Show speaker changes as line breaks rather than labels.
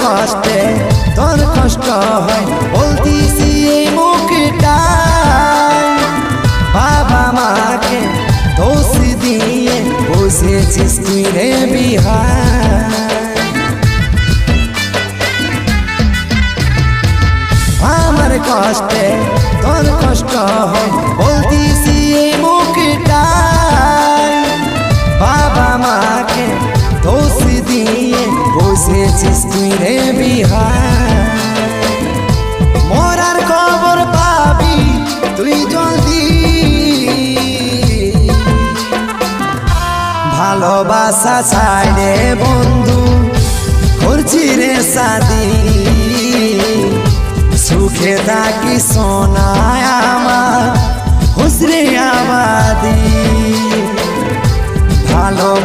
কষ্টে তোর কষ্ট হয় বলতিছি এই মুখটাই বাবা মাকে দোষ দিয়ে বসেছিস তুই রে বিহার আমার কষ্টে তোর কষ্ট হয় বলতিছি এই মুখটাই বাবা মাকে দোষ দিয়ে বসেছিস তুই রে বিহার মরার খবর পাবি তুই জলদি ভালোবাসা ছাড়ে বন্ধু করছি রে শাদি সুখে থাকি সোনায় আমার হুসরে আবাদি ভালোবাসা